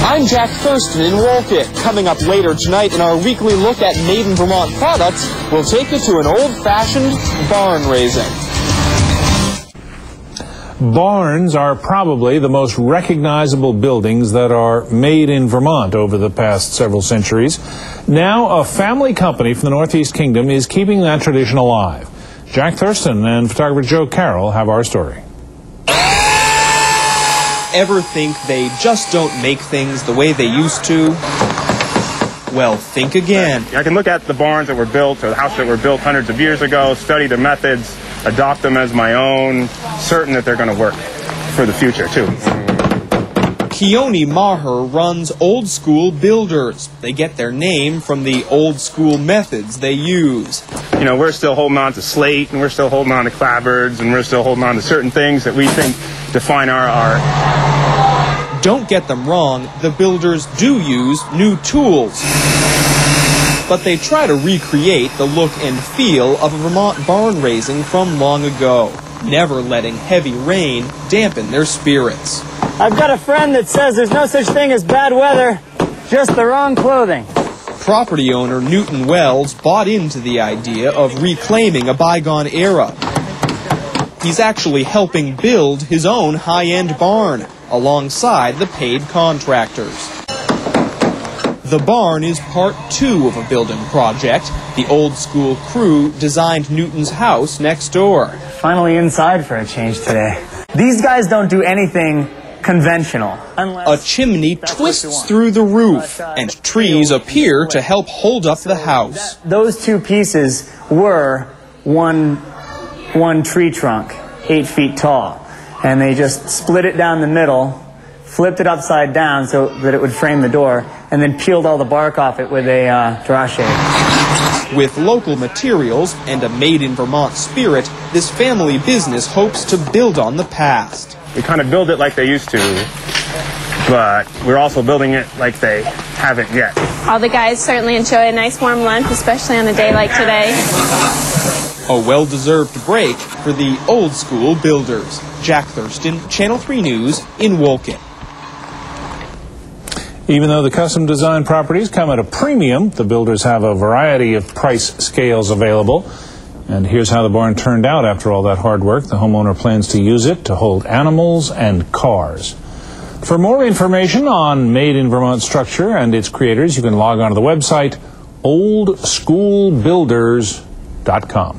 I'm Jack Thurston in Wolcott. Coming up later tonight in our weekly look at Made in Vermont products, we'll take you to an old-fashioned barn raising. Barns are probably the most recognizable buildings that are made in Vermont over the past several centuries. Now, a family company from the Northeast Kingdom is keeping that tradition alive. Jack Thurston and photographer Joe Carroll have our story. Ever think they just don't make things the way they used to? Well, think again. I can look at the barns that were built or the houses that were built hundreds of years ago, study the methods, adopt them as my own, certain that they're going to work for the future, too. Keone Maher runs Old School Builders. They get their name from the old school methods they use. You know, we're still holding on to slate, and we're still holding on to clapboards, and we're still holding on to certain things that we think define our art. Don't get them wrong, the builders do use new tools. But they try to recreate the look and feel of a Vermont barn raising from long ago, never letting heavy rain dampen their spirits. I've got a friend that says there's no such thing as bad weather, just the wrong clothing. Property owner Newton Wells bought into the idea of reclaiming a bygone era. He's actually helping build his own high-end barn, alongside the paid contractors. The barn is part 2 of a building project. The Old School crew designed Newton's house next door. Finally inside for a change today. These guys don't do anything conventional. A chimney twists through the roof, and trees appear to help hold up the house. Those two pieces were one tree trunk, 8 feet tall. And they just split it down the middle, flipped it upside down so that it would frame the door, and then peeled all the bark off it with a draw shave. With local materials and a made-in-Vermont spirit, this family business hopes to build on the past. We kind of build it like they used to, but we're also building it like they haven't yet. All the guys certainly enjoy a nice warm lunch, especially on a day like today. A well-deserved break for the Old School Builders. Jack Thurston, Channel 3 News in Wolcott. Even though the custom-designed properties come at a premium, the builders have a variety of price scales available. And here's how the barn turned out after all that hard work. The homeowner plans to use it to hold animals and cars. For more information on Made in Vermont structure and its creators, you can log on to the website oldschoolbuilders.com.